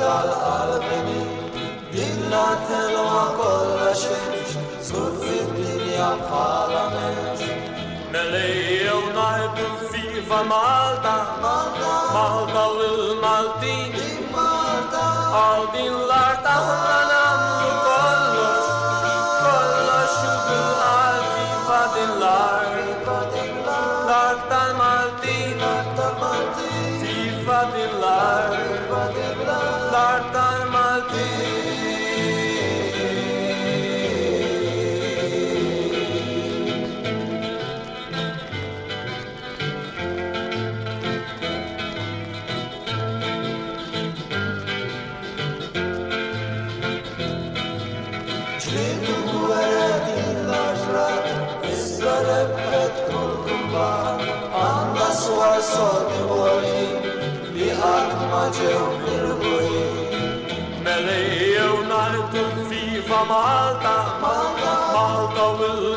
dal-qalbini Dilla telwa kolla xemx Skur fid-dinja bħala menx Nellejjew ngħidu viva Malta, Malta u l-Maltin Għal din l-art aħna nagħmlu kollox u bil-qal viva din l-art L-art tal-Maltin Viva din l-art L-art tal-Maltin ġlidu għeret il-laġrat Issa rebbet kull kumbat Għanda swar sodi għolin Li ħadd ma ġew mirbuħin Nellejjew ngħidu viva Malta, Malta u